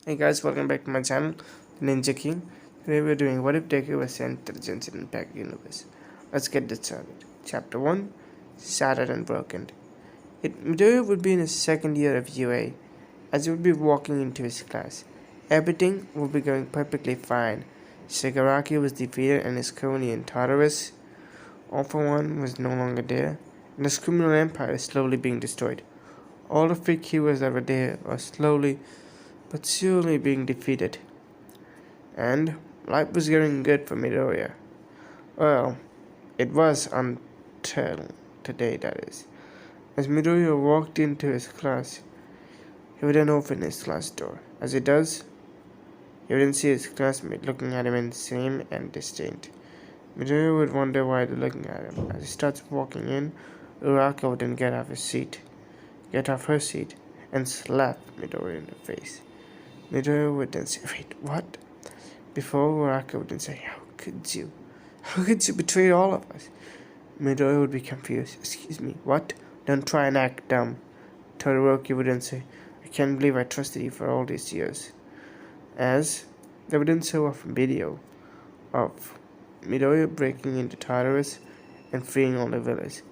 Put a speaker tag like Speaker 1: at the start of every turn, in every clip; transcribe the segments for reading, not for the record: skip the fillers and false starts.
Speaker 1: Hey guys, welcome back to my channel, the Ninja King. Today we're doing What If Deku was sent to the gensinimpect universe. Let's get this started. Chapter 1, Shattered and Broken. Midoriya would be in his second year of UA, as he would be walking into his class. Everything would be going perfectly fine. Shigaraki was defeated and his crony in Tartarus, All for One, was no longer there, and his criminal empire is slowly being destroyed. All the fake heroes that were there are slowly but surely being defeated. And life was getting good for Midoriya. Well, it was until today, that is. As Midoriya walked into his class, he would then open his class door. As he does, he would then see his classmate looking at him in shame and disdain. Midoriya would wonder why they're looking at him. As he starts walking in, Uraka would then get off her seat, and slap Midoriya in the face. Midoriya would then say, "Wait, what?" Before Uraka would then say, How could you betray all of us?" Midoriya would be confused. "Excuse me, what? Don't try and act dumb." Todoroki would then say, "I can't believe I trusted you for all these years." As they would then show off a video of Midoriya breaking into Tartarus and freeing all the villains,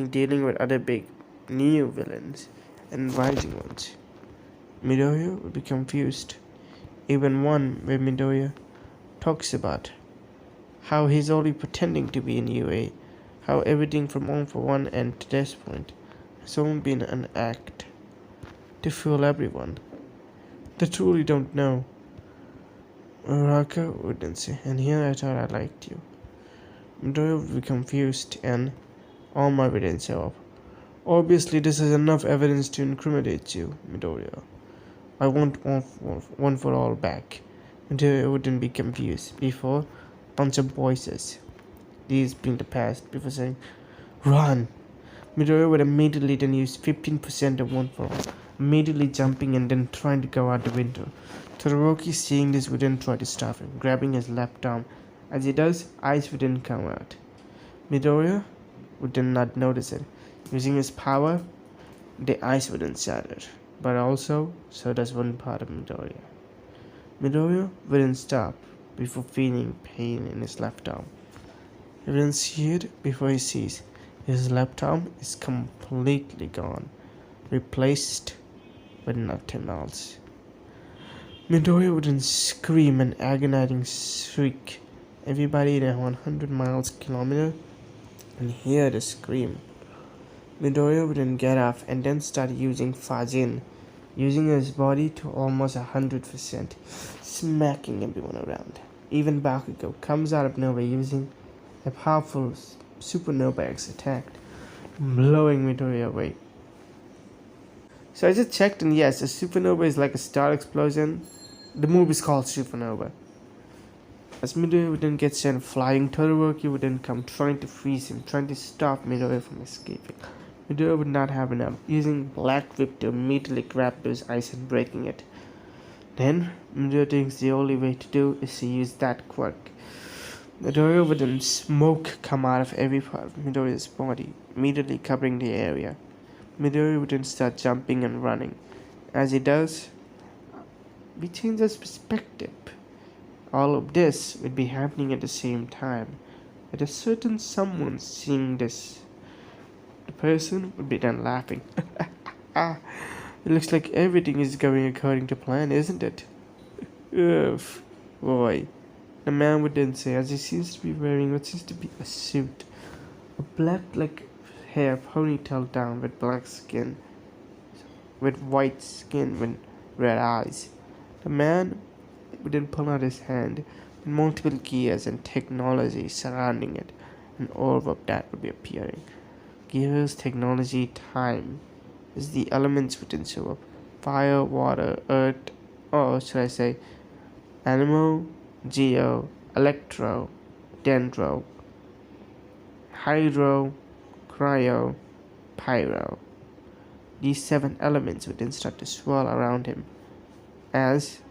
Speaker 1: dealing with other big new villains and rising ones. Midoriya would be confused. Even one where Midoriya talks about how he's only pretending to be in UA, how everything from All for One and to this point has only been an act to fool everyone. They truly don't know. Uraka would then say, "And here I thought I liked you." Midoriya would be confused and all my evidence show up. "Obviously this is enough evidence to incriminate you, Midoriya. I want one for all back." Midoriya wouldn't be confused. Before, bunch of voices, these being the past, before saying, "Run!" Midoriya would immediately then use 15% of one for all, immediately jumping and then trying to go out the window. Todoroki, seeing this, would then try to stop him, grabbing his left arm. As he does, ice would then come out. Midoriya would then not notice it. Using his power, the ice would then shatter. But also, so does one part of Midoriya. Midoriya wouldn't stop before feeling pain in his left arm. He wouldn't see it before he sees his left arm is completely gone, replaced with nothing else. Midoriya wouldn't scream an agonizing shriek. Everybody in a 100 miles kilometer can hear the scream. Midoriya would then get off and then start using Fajin, using his body to almost 100%, smacking everyone around. Even Bakugo comes out of nowhere using a powerful supernova X attack, blowing Midoriya away. So I just checked, and yes, a supernova is like a star explosion. The move is called supernova. As Midoriya would then get sent flying, Todoroki would then come trying to freeze him, trying to stop Midoriya from escaping. Midoriya would not have enough, using Black Whip to immediately grab those ice and breaking it. Then Midoriya thinks the only way to do is to use that quirk. Midoriya would then smoke come out of every part of Midoriya's body, immediately covering the area. Midoriya would then start jumping and running. As he does, we change his perspective. All of this would be happening at the same time, with a certain someone seeing this. The person would be then laughing. It looks like everything is going according to plan, isn't it? Ugh, boy. The man would then say, as he seems to be wearing what seems to be a suit, a black hair ponytail down with black skin, with white skin with red eyes. The man would then pull out his hand with multiple gears and technology surrounding it, and all of that would be appearing. Gears, technology, time is the elements would then show up. Fire, water, earth, or should I say animal, geo, electro, dendro, hydro, cryo, pyro. These 7 elements would then start to swirl around him. As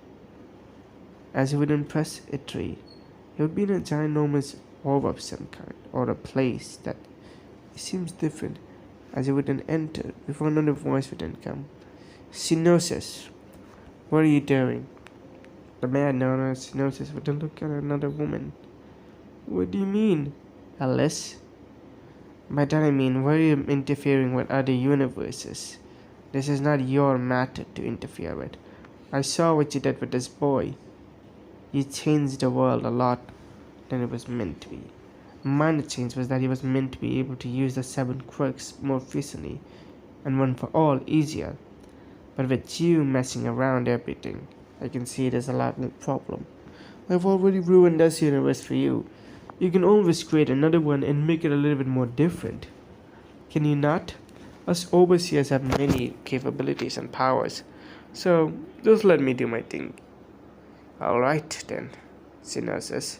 Speaker 1: he would then press a tree, he would be in a ginormous orb of some kind, or a place that seems different. As he would then enter, before another voice would then come. Gnosis. What are you doing? The man known as Gnosis would look at another woman. What do you mean? Alice? By that I mean, why are you interfering with other universes? This is not your matter to interfere with. I saw what you did with this boy. You changed the world a lot than it was meant to be. A minor change was that he was meant to be able to use the 7 quirks more efficiently and one for all easier. But with you messing around everything, I can see there's a lot more problem. I've already ruined this universe for you. You can always create another one and make it a little bit more different. Can you not? Us overseers have many capabilities and powers, so just let me do my thing. Alright then, Sinner says.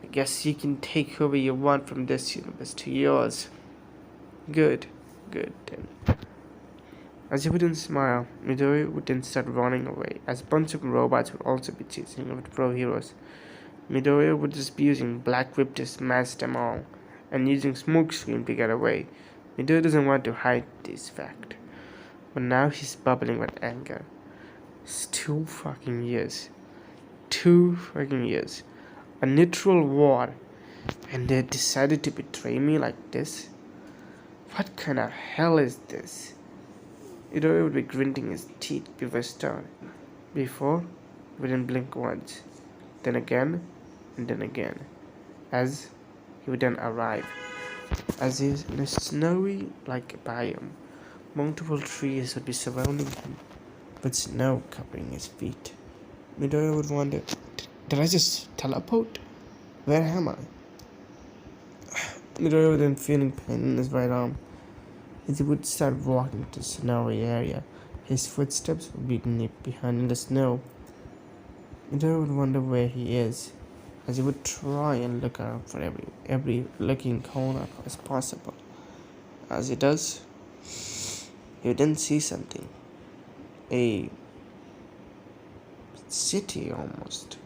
Speaker 1: I guess you can take whoever you want from this universe to yours. Good then. As he wouldn't smile, Midoriya would then start running away, as a bunch of robots would also be chasing with pro heroes. Midoriya would just be using Black Whip to smash them all, and using Smokescreen to get away. Midoriya doesn't want to hide this fact, but now he's bubbling with anger. It's 2 fucking years. 2 fucking years. A literal war, and they decided to betray me like this? What kind of hell is this? Midoriya would be grinding his teeth before starting. Before, he wouldn't blink once. Then again, and then again, as he would then arrive. As he is in a snowy like biome, multiple trees would be surrounding him, with snow covering his feet. Midoriya would wonder, did I just teleport? Where am I? Midoriya would then feeling pain in his right arm. As he would start walking to the snowy area, his footsteps would be nipped behind in the snow. Midoriya would wonder where he is, as he would try and look around for every looking corner as possible. As he does, he would then see something. A city almost.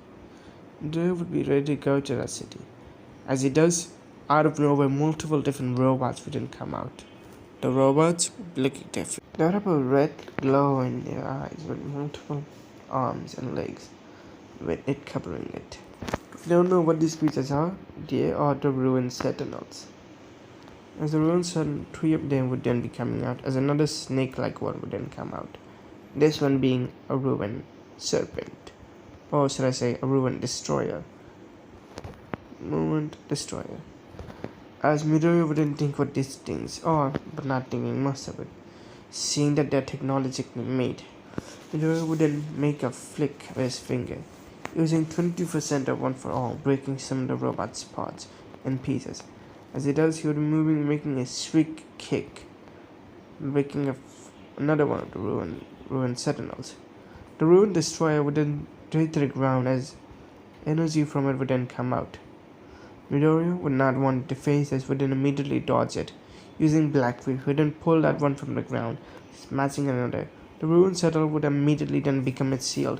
Speaker 1: Midoriya would be ready to go to that city. As he does, out of nowhere multiple different robots would then come out. The robots would be looking different. They would have a red glow in their eyes with multiple arms and legs, with it covering it. If you don't know what these creatures are, they are the ruined sentinels. As the ruined sentinel, 3 of them would then be coming out, as another snake-like one would then come out. This one being a ruined serpent, or should I say a ruined destroyer. As Midoriya wouldn't think what these things are, but not thinking much of it. Seeing that they're technologically made, Midoriya would then make a flick of his finger, using 20% of one for all, breaking some of the robot's parts in pieces. As he does, he would be making a shriek kick, breaking another one of the ruined sentinels. The ruined destroyer would then drop to the ground as energy from it would then come out. Midoriya would not want to face this, would then immediately dodge it, using Black Whip, would then pull that one from the ground, smashing another. The ruined sentinel would immediately then become its shield,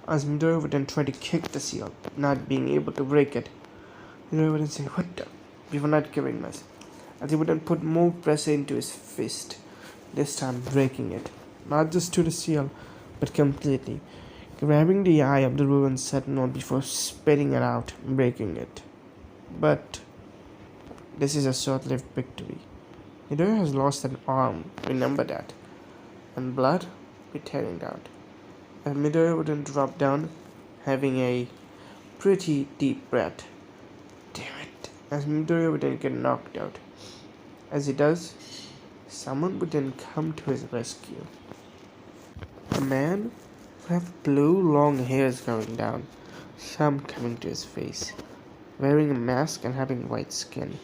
Speaker 1: as Midoriya would then try to kick the shield, not being able to break it. Midoriya would then say, "What the?" before not giving this, as he would then put more pressure into his fist, this time breaking it, not just to the shield, but completely, grabbing the eye of the ruined sentinel before spitting it out, breaking it. But this is a short-lived victory. Midoriya has lost an arm, remember that, and blood be tearing out. And Midoriya would then drop down, having a pretty deep breath. Damn it! As Midoriya would then get knocked out. As he does, someone would then come to his rescue. A man who have blue long hairs going down, some coming to his face, wearing a mask and having white skin.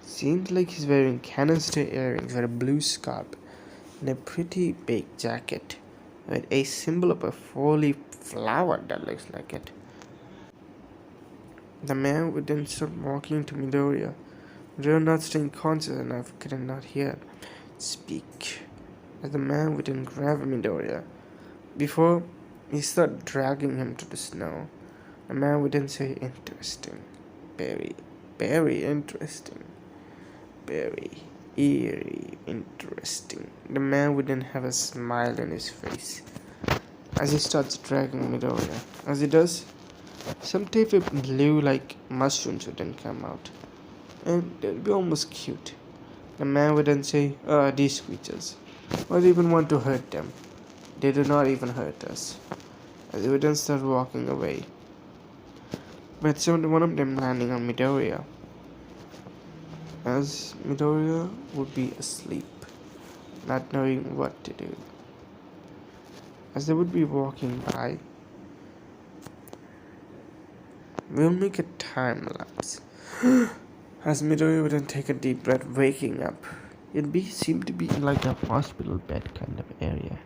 Speaker 1: Seems like he's wearing canister earrings with a blue scarf and a pretty big jacket with a symbol of a four-leaf flower that looks like it. The man would then start walking to Midoriya. Midoriya, not staying conscious enough, could not hear speak, as the man would then grab Midoriya. Before he started dragging him to the snow, the man would then say, "Interesting. Very, very interesting. Very, eerie interesting." The man would then have a smile on his face. as he starts dragging Midoriya. As he does, some type of blue like mushrooms would then come out, and they'd be almost cute. The man would then say, these creatures. Why do you even want to hurt them? They do not even hurt us. As he would then start walking away. But soon one of them landing on Midoriya. As Midoriya would be asleep, not knowing what to do. As they would be walking by, we'll make a time lapse. As Midoriya would then take a deep breath, waking up. Seemed to be in like a hospital bed kind of area.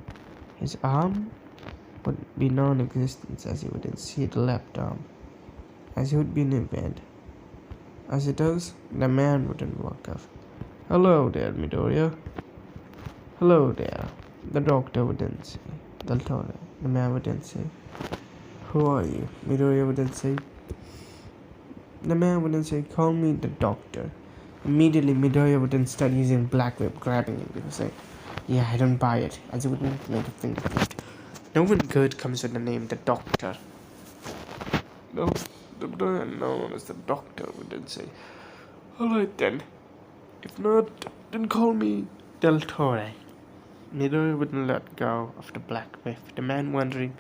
Speaker 1: His arm would be non-existent as he wouldn't see the left arm. As he would be in a bed. As he does, the man wouldn't walk up. Hello there, Midoriya. Hello there. The doctor wouldn't say. Deltoria. The man wouldn't say. Who are you? Midoriya wouldn't say. The man wouldn't say, call me the doctor. Immediately, Midoriya wouldn't start using black whip, grabbing him. He would say, yeah, I don't buy it. As he wouldn't make a fingerprint. No one good comes with the name the doctor. No, the man known as the doctor wouldn't say, alright then. If not, then call me Deltoria. Midoriya wouldn't let go of the black whip. The man wondering,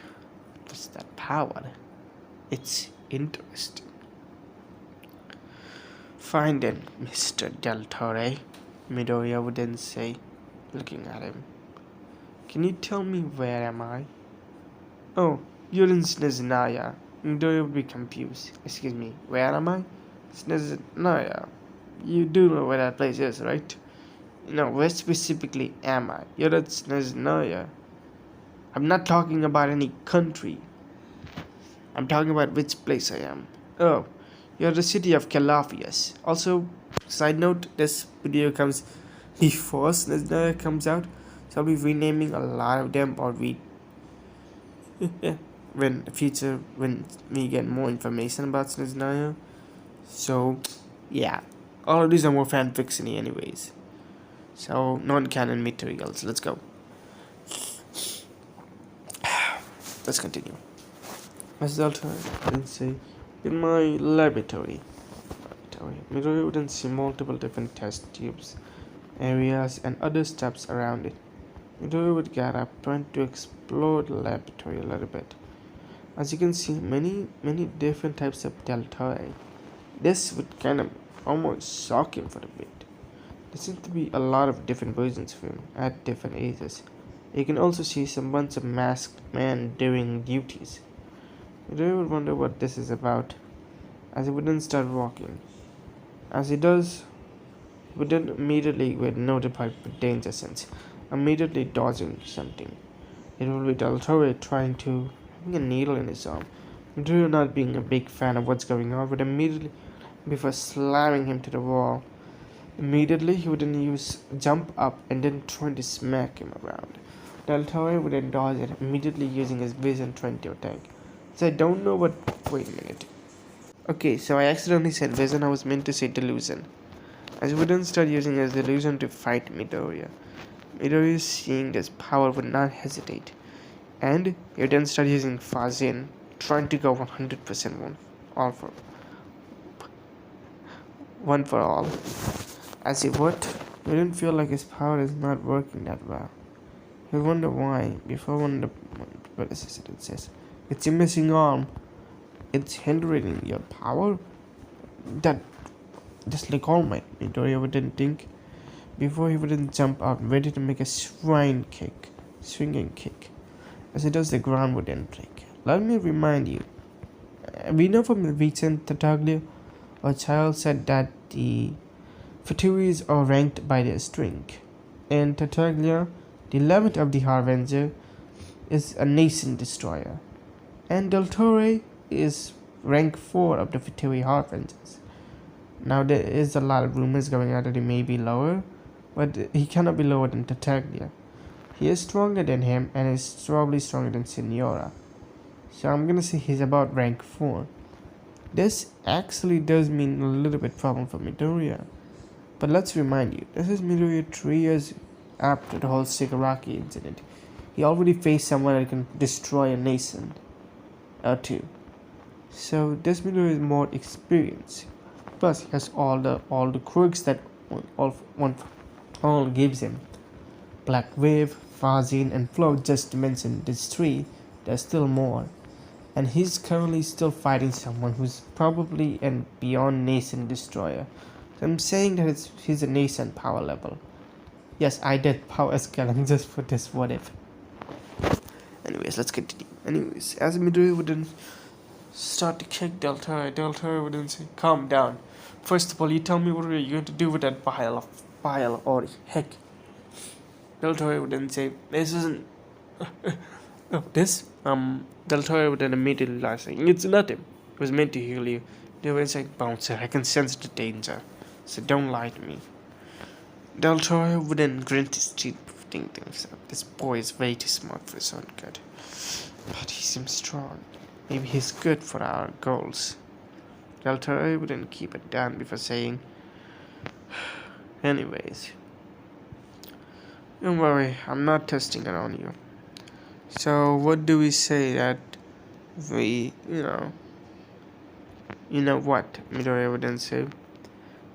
Speaker 1: what's that power? It's interesting. Fine then, Mr. Deltoria, Midoriya would then say, looking at him. Can you tell me where am I? Oh, you're in Snezhnaya. Midoriya would be confused. Excuse me, where am I? Snezhnaya. You do know where that place is, right? No, where specifically am I? You're at Snezhnaya. I'm not talking about any country. I'm talking about which place I am. Oh, you're the city of Calafias. Also, side note, this video comes before Snezhnaya comes out, so I'll be renaming a lot of them or when we get more information about Snezhnaya. So, yeah, all of these are more fanfiction-y anyways. So, non-canon materials. Let's go. Let's continue. As Deltoria would say, in my laboratory. Midoriya would see multiple different test tubes, areas, and other steps around it. Midoriya would get up, trying to explore the laboratory a little bit. As you can see, many different types of Deltoria. This would kind of almost shock him for a bit. There seems to be a lot of different versions of him at different ages. You can also see some bunch of masked men doing duties. Midoriya would wonder what this is about, as he wouldn't start walking. As he does, he would then immediately get notified with danger sense, immediately dodging something. It would be Deltoria having a needle in his arm. Midoriya, not being a big fan of what's going on, would immediately, before slamming him to the wall, immediately he would then jump up and then try to smack him around. Deltoria would then dodge it, immediately using his vision trying to attack. So I don't know what. Wait a minute. Okay, so I accidentally said vision. I was meant to say delusion. As he would then start using his delusion to fight Midoriya. Midoriya, seeing this power, would not hesitate, and he would then start using Fazin, trying to go 100% one for all. As he would, he didn't feel like his power is not working that well. He would wonder why. Before one of the predecessors, it says, it's your missing arm. It's hindering your power. That, just like All Might, Midoriya wouldn't think. Before he wouldn't jump out, ready to make a swinging kick. As he does, the ground would then break. Let me remind you. We know from the recent Tartaglia, a child said that the Fatouris are ranked by their strength. In Tartaglia, the 11th of the Harbinger is a nation destroyer. And Deltoria is rank 4 of the Fatui Harbingers. Now there is a lot of rumors going out that he may be lower, but he cannot be lower than Tartaglia. He is stronger than him and is probably stronger than Signora. So I'm gonna say he's about rank 4. This actually does mean a little bit problem for Midoriya. But let's remind you, this is Midoriya 3 years after the whole Shigaraki incident. He already faced someone that can destroy a nation or two. So this Midoriya is more experienced. Plus, he has all the quirks that all gives him. Black Wave, Fazin, and Float, just to mention these three. There's still more. And he's currently still fighting someone who's probably an beyond nation destroyer. So I'm saying that he's a nation power level. Yes, I did power scaling just for this what if. Anyways, let's continue. Anyways, as Midoriya wouldn't start to kick Deltoria wouldn't say, calm down. First of all, you tell me what are you going to do with that pile or heck. Deltoria wouldn't say, this isn't this. Deltoria would then immediately lie, saying, it's nothing. It was meant to heal you. They were saying, bouncer, I can sense the danger. So don't lie to me. Deltoria would then grit his teeth, think to himself, this boy is way too smart for his own good. But he seems strong. Maybe he's good for our goals. Deltoria would then keep it down before saying, anyways, don't worry, I'm not testing it on you. So what do we say that we, you know what, Midoriya would then say,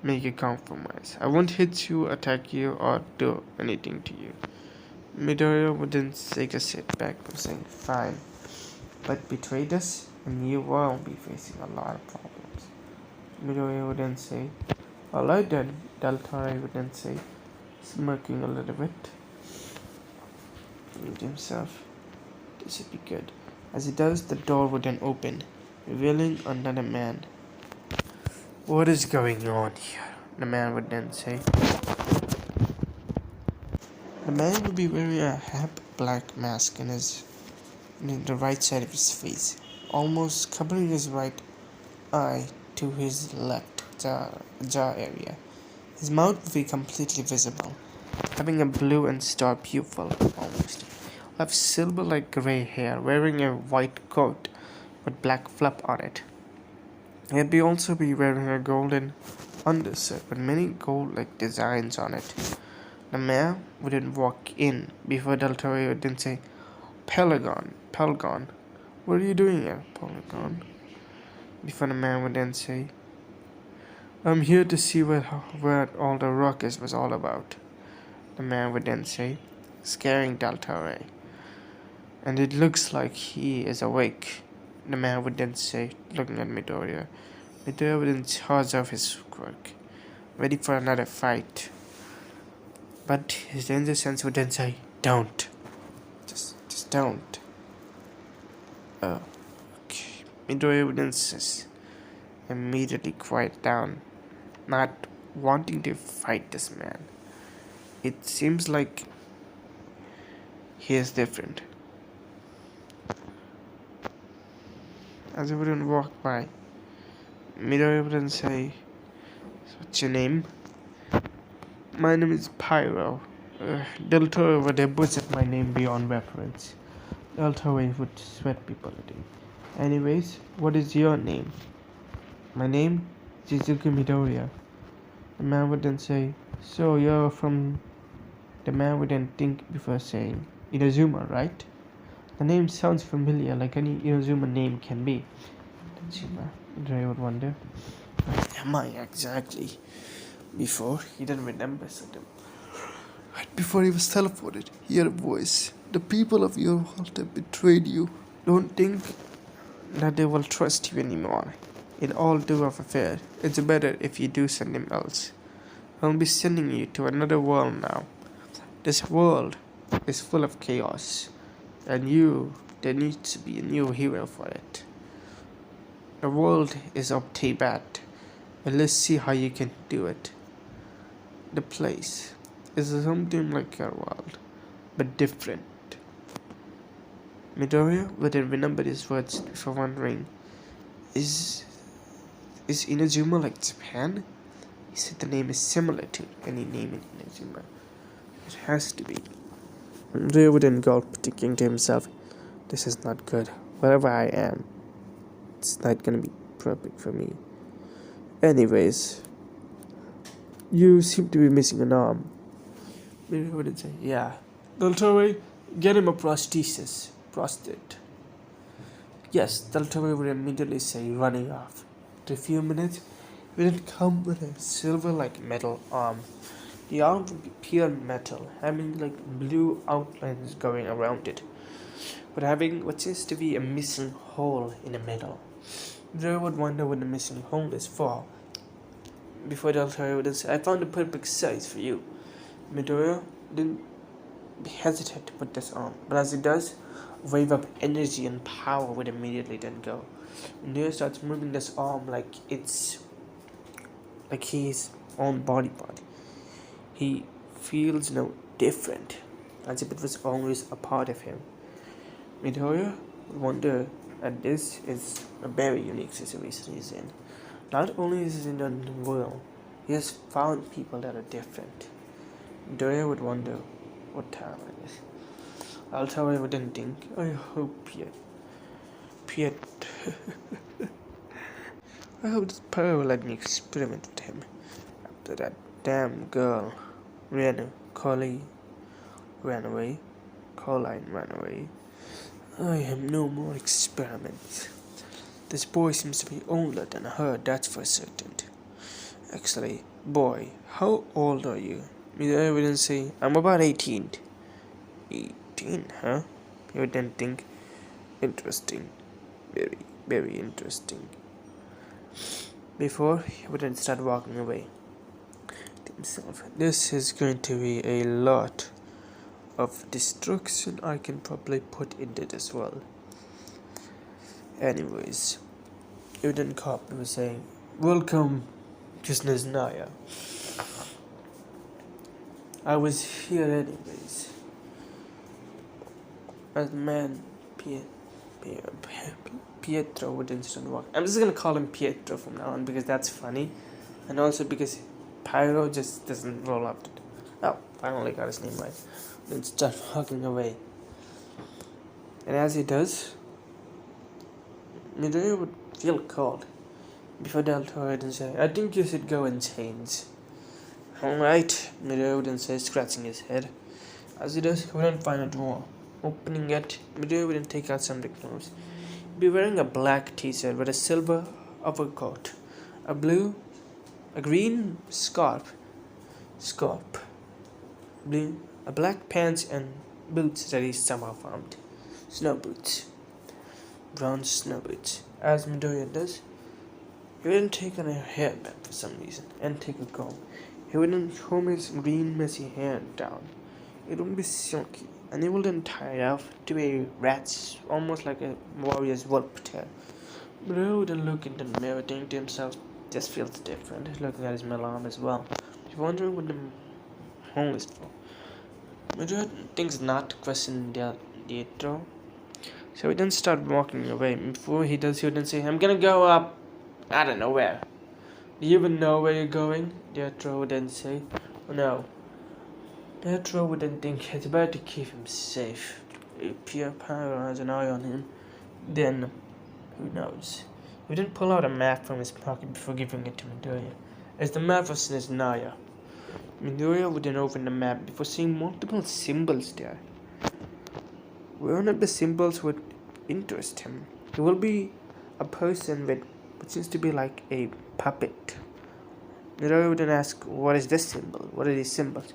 Speaker 1: make a compromise. I won't hit you, attack you, or do anything to you. Midoriya would then take a step back and say, fine, but betray us and you will be facing a lot of problems. Midoriya would then say, alright then, Deltoria would then say, smirking a little bit. And himself, this would be good. As he does, the door would then open, revealing another man. What is going on here? The man would then say. The man would be wearing a half black mask in the right side of his face, almost covering his right eye to his left jaw area. His mouth would be completely visible, having a blue and star pupil almost. Have silver like grey hair, wearing a white coat with black flap on it. He'd also be wearing a golden undershirt with many gold-like designs on it. The man wouldn't walk in before Deltoria would then say, Pelagon, what are you doing here, Pelagon? Before the man would then say, I'm here to see what all the ruckus was all about. The man would then say, scaring Deltoria. And it looks like he is awake. The man would then say, looking at Midoriya. Midoriya would then charge off his quirk, ready for another fight. But his danger sense would then say, don't. Just don't. Oh, okay. Midoriya would then immediately quiet down, not wanting to fight this man. It seems like he is different. As he wouldn't walk by, Midoriya wouldn't say, what's your name? My name is Pyro. Deltoria would butcher my name beyond reference. Deltoria would sweat people a day. Anyways, what is your name? My name? Shizuku Midoriya. The man would then say, so you're from... The man would then think before saying, Inazuma, right? The name sounds familiar, like any Inazuma name can be. Midoriya would wonder, where am I exactly? Before, he didn't remember something. Right before he was teleported, he heard a voice. The people of your world have betrayed you. Don't think that they will trust you anymore. In all due of affair, it's better if you do something else. I'll be sending you to another world now. This world is full of chaos, and there needs to be a new hero for it. The world is up to bad, and let's see how you can do it. The place is something like your world, but different. Midoriya would then remember his words before wondering, is Inazuma like Japan? He said the name is similar to any name in Inazuma. It has to be. Midoriya would then gulp, thinking to himself, this is not good. Wherever I am, it's not gonna be perfect for me. Anyways, you seem to be missing an arm. Midoriya would say, yeah. Deltoria, Get him a prosthesis. Prostate. Yes, Deltoria would immediately say, running off. After a few minutes, it would come with a silver-like metal arm. The arm would be pure metal, having like blue outlines going around it, but having what seems to be a missing hole in the middle. They would wonder what the missing hole is for. Before Deltoria would say, I found the perfect size for you. Midoriya didn't hesitate to put this on, but as it does, a wave of energy and power would immediately then go. Midoriya starts moving this arm like it's like his own body part. He feels no different, as if it was always a part of him. Midoriya would wonder that this is a very unique situation he's in. Not only is he in the world, he has found people that are different. Midoriya would wonder what time it is. Deltoria wouldn't think, I hope Piet I hope this Pyro will let me experiment with him. After that damn girl Colleen ran away, I have no more experiments. This boy seems to be older than her, that's for certain. Actually, boy, how old are you? Midoriya wouldn't say, I'm about 18. 18, huh? He wouldn't think, interesting. Very, very interesting. Before he wouldn't start walking away. To himself, this is going to be a lot of destruction I can probably put into this world. Anyways, he wouldn't cop, he was saying, welcome, Naya. I was here anyways. As man, Pietro would instant walk. I'm just gonna call him Pietro from now on because that's funny, and also because Pyro just doesn't roll up. Oh, finally got his name right. Then start walking away. And as he does, Midoriya would feel cold. Before Deltoria would say, I think you should go and change. Alright, Midoriya would say, scratching his head. As he does, he wouldn't find a drawer. Opening it, Midoriya wouldn't take out some clothes. He'd be wearing a black t-shirt with a silver overcoat, a green scarf, blue, a black pants and boots that he somehow found. Snow boots. Brown snow boots. As Midoriya does, he wouldn't take on a hairband for some reason and take a comb. He wouldn't comb his green messy hair down. It wouldn't be silky, and he wouldn't tie it off to a rat's, almost like a warrior's wolf tail. Midoriya wouldn't look in the mirror, thinking to himself, this feels different, looking at his middle arm as well. He's wondering what the hole is for. Midoriya thinks not to question Deltoria, so he then start walking away. Before he does, he wouldn't say, I'm gonna go up, I don't know where. Do you even know where you're going? Deltoria would then say, oh no. Deltoria wouldn't think it's better to keep him safe. If Pierre Pyro has an eye on him, then who knows? He didn't pull out a map from his pocket before giving it to Midoriya. As the map was in his Naya. Midoriya would then open the map before seeing multiple symbols there. One of the symbols would interest him. It will be a person with what seems to be like a puppet. Midoriya would then ask, what is this symbol? What are these symbols?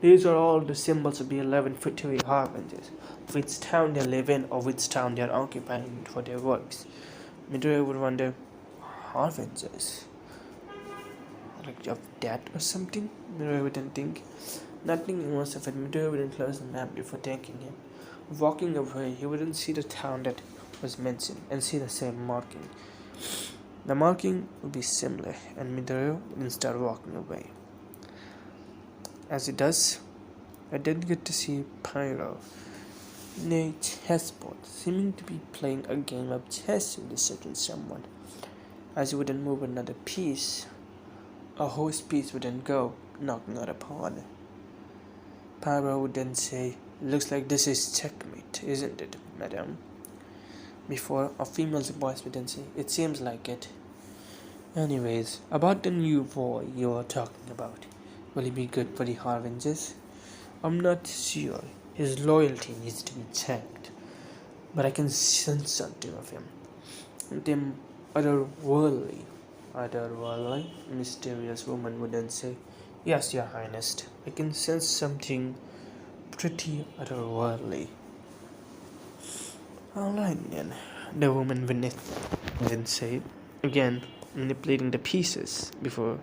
Speaker 1: These are all the symbols of the 11 Futuri Harbingers, which town they live in or which town they are occupying for their works. Midoriya would wonder, Harbingers? Like of death or something? Midoriya wouldn't think. Nothing most of it. Midoriya wouldn't close the map before thanking him. Walking away, he wouldn't see the town that was mentioned and see the same marking. The marking would be similar, and Midoriya wouldn't start walking away. As he does, I did get to see Pyro in a chessboard, seeming to be playing a game of chess with a certain someone. As he wouldn't move another piece, a horse piece would then go, knocking out a pawn. Pyro would then say, looks like this is checkmate, isn't it, madam? Before, a female's voice would then say, it seems like it. Anyways, about the new boy you are talking about. Will he be good for the Harbingers? I'm not sure. His loyalty needs to be checked. But I can sense something of him. Something otherworldly, mysterious woman would then say, "Yes, Your Highness, I can sense something pretty otherworldly." "Alright then," the woman would then say, again manipulating the pieces before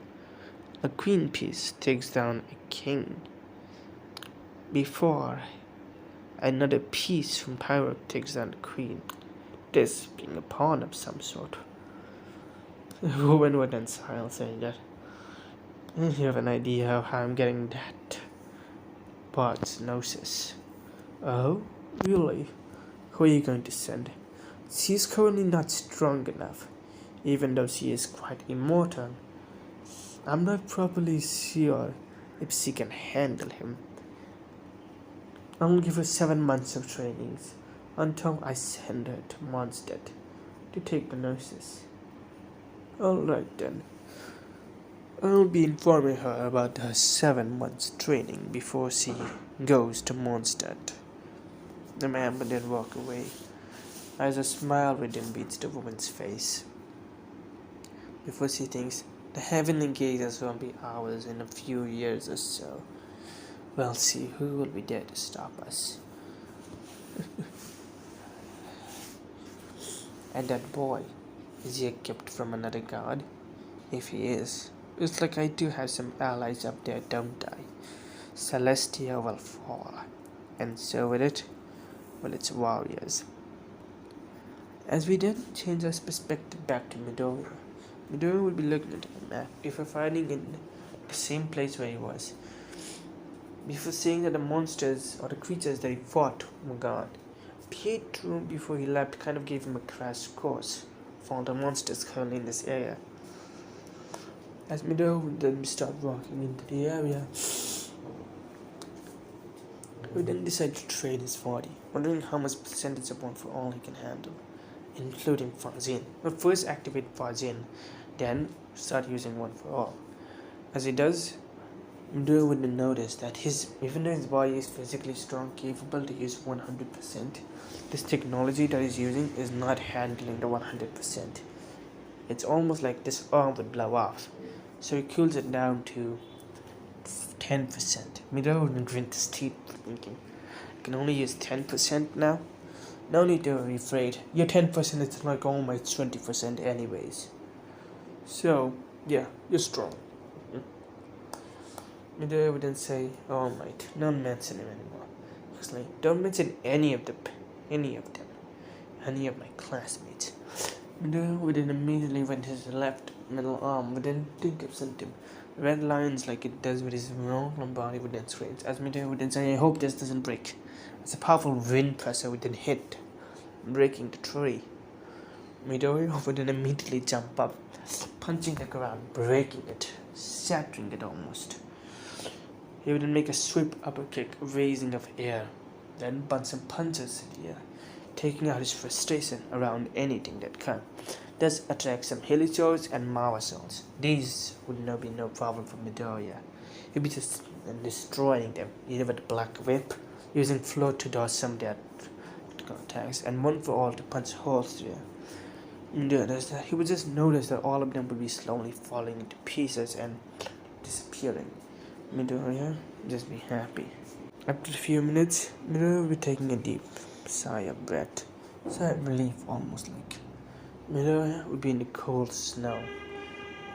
Speaker 1: a queen piece takes down a king. Before another piece from Pyro takes down the queen. This being a pawn of some sort. The woman would then smile, saying that, "You have an idea of how I'm getting that part's Gnosis." "Oh, really? Who are you going to send?" "She's currently not strong enough, even though she is quite immortal. I'm not properly sure if she can handle him. I'll give her 7 months of trainings until I send her to Mondstadt to take the Gnosis." "Alright then. I'll be informing her about her 7 months training before she goes to Mondstadt." The man would then walk away as a smile within beats the woman's face. Before she thinks, the heavenly gazes will be ours in a few years or so. We'll see who will be there to stop us. And that boy, is he a gift from another god? If he is, it's like I do have some allies up there, don't I? Celestia will fall, and so with it, well, its warriors. As we then change our perspective back to Midoriya, Midoriya will be looking at the map before finding in the same place where he was. Before saying that the monsters or the creatures that he fought were gone, Pietro, before he left, kind of gave him a crash course for all the monsters currently in this area. As Midoriya would then start walking into the area, he would then decide to trade his body, wondering how much percentage of one for all he can handle, including Fazin. But first activate Fazin, then start using one for all. As he does, Midoriya would notice that even though his body is physically strong, capable to use 100%, this technology that he's using is not handling the 100%. It's almost like this arm would blow off, so he cools it down to 10%. Midoriya would grin his teeth, thinking, "I can only use 10% now? No need to be afraid. Your 10% is like almost 20% anyways. So, yeah, you're strong." Midoriya would then say, "Alright, don't mention him anymore. Actually, don't mention any of them, any of my classmates." Midoriya would then immediately went his left middle arm would then think of something. Red lines like it does with his wrong body would then scream. As Midoriya would then say, "I hope this doesn't break." As a powerful wind pressure would then hit, breaking the tree. Midoriya would then immediately jump up, punching the ground, breaking it, shattering it almost. He would then make a sweep upper kick, raising of air, then bunch some punches in the air, taking out his frustration around anything that can. Thus attract some Helichos and Mawasols. These would not be no problem for Midoriya. He'd be just destroying them, either with a black whip, using float to dodge some of their attacks, and one for all to punch holes through. He would just notice that all of them would be slowly falling into pieces and disappearing. Midoriya would just be happy. After a few minutes, Midoriya would be taking a deep sigh of breath, sigh of relief almost like. Midoriya would be in the cold snow.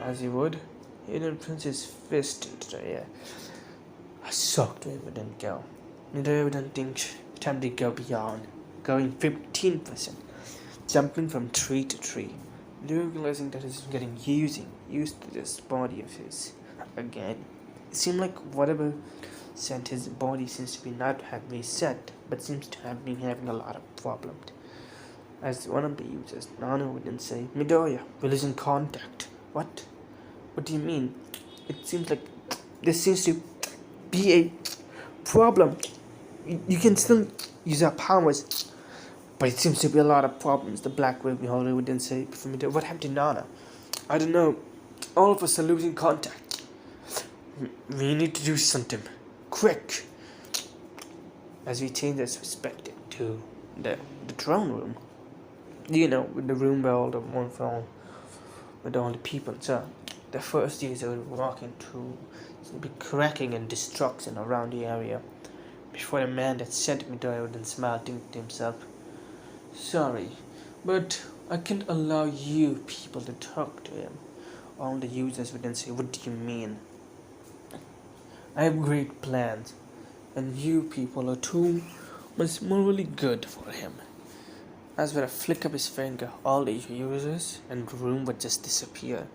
Speaker 1: As he would then punch his fist into the air. A soaked wind would then go. Midoriya would then think, time to go beyond, going 15%, jumping from tree to tree. Midoriya realizing that he's getting used to this body of his again. It seemed like whatever sent his body seems to be not have reset, but seems to have been having a lot of problems. As one of the users, Nano would then say, "Midoriya, we're losing contact." What? What do you mean? It seems like there seems to be a problem. You can still use our powers, but it seems to be a lot of problems. The Black Wave Beholder would then say, "What happened to Nana?" "I don't know. All of us are losing contact. We need to do something. Quick." as we change our perspective to the throne room. With the room where all the one throne with all the people. So the first user will walk into be cracking and destruction around the area before the man that sent Midoriya would then smile, thinking to himself, "Sorry, but I can't allow you people to talk to him." All the users would then say, "What do you mean? I have great plans, and you people are too much morally good for him." As with a flick of his finger, all the users and the room would just disappear.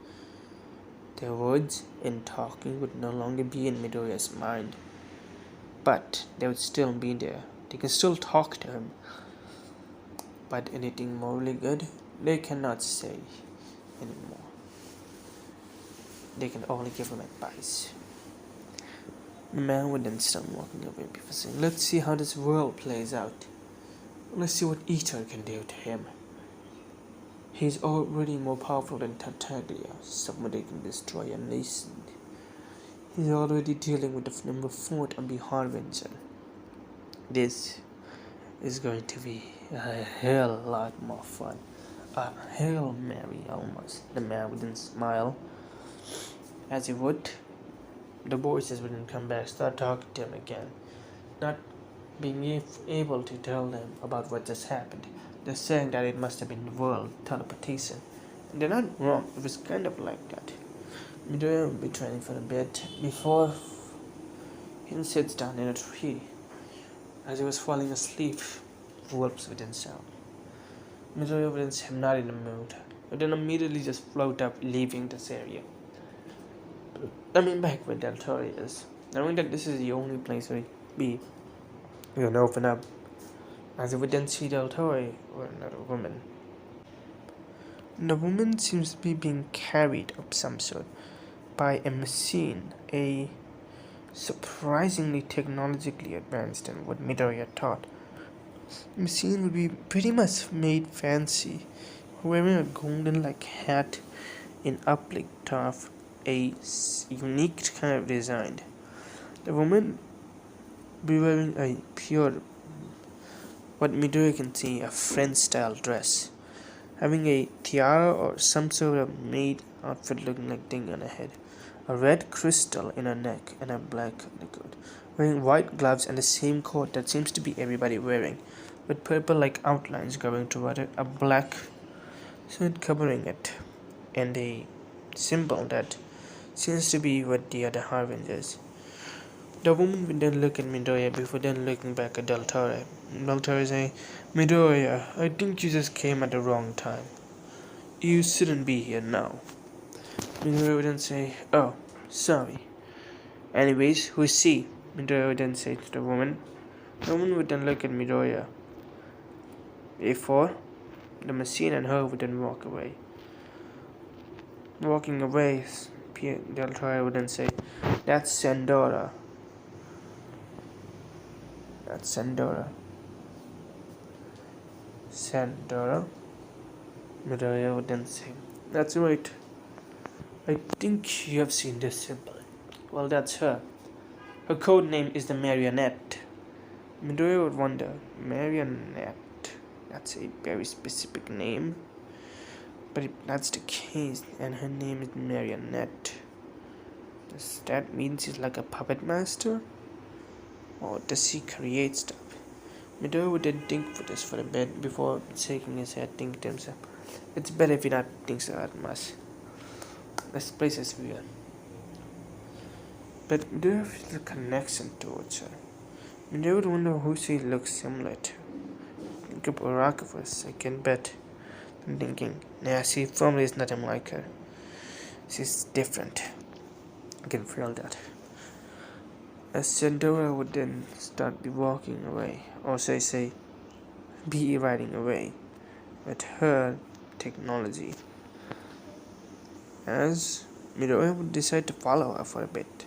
Speaker 1: Their words in talking would no longer be in Midoriya's mind, but they would still be there. They can still talk to him, but anything morally good, they cannot say anymore. They can only give him advice. The man would then start walking away before saying, "Let's see how this world plays out. Let's see what Ito can do to him. He's already more powerful than Tartaglia, someone that can destroy a nation. He's already dealing with the number 4 and be Harbinger. This is going to be a hell lot more fun." A Hail Mary almost. The man wouldn't smile. As he would, the voices wouldn't come back, start talking to him again. Not being able to tell them about what just happened. They're saying that it must have been world teleportation. And they're not wrong, it was kind of like that. Midoriya would be training for a bit before he sits down in a tree. As he was falling asleep, wolves within sound. Midoriya would say, "I'm not in the mood." But then immediately just float up, leaving this area. Back where Deltoria is. Knowing that this is the only place where we can open up. As if we didn't see Deltoria or another woman. The woman seems to be being carried of some sort by a machine, a surprisingly technologically advanced than what Midoriya thought. The machine would be pretty much made fancy, wearing a golden-like hat in uplift of a unique kind of design. The woman be wearing a pure, what Midoriya can see, a French-style dress, having a tiara or some sort of maid outfit looking like thing on her head, a red crystal in her neck, and a black coat, wearing white gloves and the same coat that seems to be everybody wearing, with purple-like outlines going toward it, a black shirt covering it, and a symbol that seems to be what the other harbingers. The woman would then look at Midoriya before then looking back at Deltoria. Deltoria saying, "Midoriya, I think you just came at the wrong time. You shouldn't be here now." Midoriya would then say, "Oh, sorry. Anyways, who's she?" Midoriya would then say to the woman. The woman would then look at Midoriya before the machine and her would then walk away. Walking away, Deltoria would then say, "That's Sandora. That's Sandora." Sandora? Midoriya would then say, "That's right. I think you have seen this symbol. Well, that's her. Her code name is the Marionette." Midoriya would wonder, Marionette? That's a very specific name. But if that's the case, and her name is Marionette, does that mean she's like a puppet master? Or does she create stuff? Midoriya would then think for this for a bit before shaking his head, thinking to himself, "It's better if you not think so that much. This place is weird." But Midoriya feels a connection towards her. Midoriya would wonder who she looks similar to. Think of Uraka for a second, but I'm thinking, nah, she probably is nothing like her. She's different. I can feel that. As Sandora would then start be walking away, or say, be riding away with her technology. As Midoriya would decide to follow her for a bit.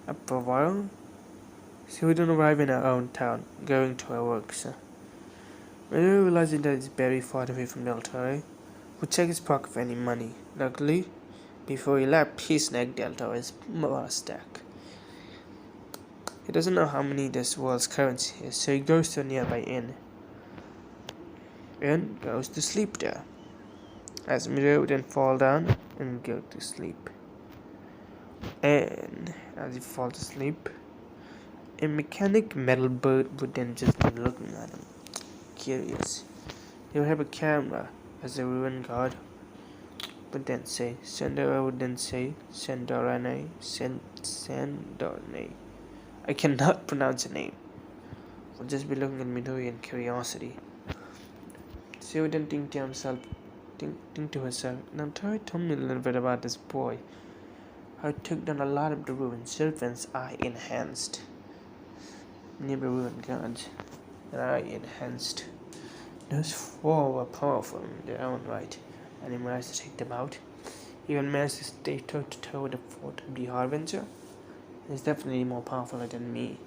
Speaker 1: After a while, she would then arrive in her own town, going to her work. Midoriya realizing that it's very far away from Deltoria, would check his pocket for any money. Luckily, before he left, he snagged Deltoria's stack. He doesn't know how many this world's currency is, so he goes to a nearby inn and goes to sleep there. As Midoriya would then fall down and go to sleep. And as he falls asleep, a mechanic metal bird would then just be looking at him, curious. He would have a camera as a ruined god, would then say, Sendora would then say, Sendorane, Sendorane. I cannot pronounce the name. Would just be looking at Midoriya in curiosity. So he would then think to herself, now tell me a little bit about this boy. How it took down a lot of the ruined servants I enhanced. Nearby ruined gods that I enhanced. Those four were powerful in their own right, and he managed to take them out. He even managed to stay toe to toe with the fort of the Harbinger. He's definitely more powerful than me,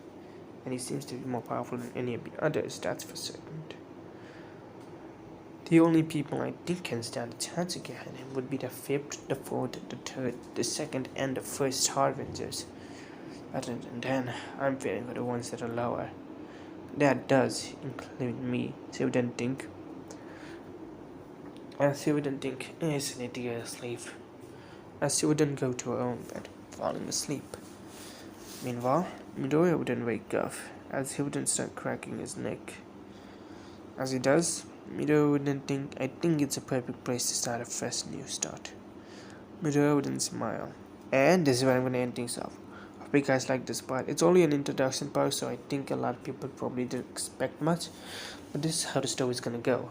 Speaker 1: and he seems to be more powerful than any of the others, that's for certain. The only people I think can stand a chance against him would be the 5th, the 4th, the 3rd, the 2nd, and the 1st Harbingers. Other than that, I'm fearing for the ones that are lower. That does include me, so we didn't think. As she wouldn't think, is an idiot asleep. As she wouldn't go to her own bed, falling asleep. Meanwhile, Midoriya wouldn't wake up, as he wouldn't start cracking his neck. As he does, Midoriya wouldn't think, I think it's a perfect place to start a fresh new start. Midoriya wouldn't smile. And this is where I'm going to end things off. I hope you guys like this part. It's only an introduction part, so I think a lot of people probably didn't expect much. But this is how the story is going to go.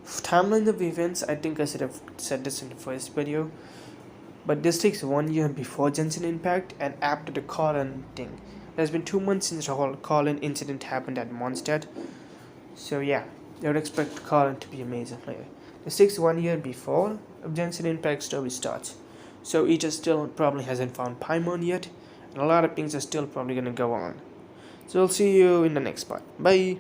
Speaker 1: Timeline of events, I think I should have said this in the first video. But this takes 1 year before gensinimpect and after the Colin thing. There's been 2 months since the whole Colin incident happened at Mondstadt. So yeah, I would expect Colin to be amazing player. This takes 1 year before gensinimpect story starts. So he just still probably hasn't found Paimon yet. And a lot of things are still probably going to go on. So I'll see you in the next part. Bye!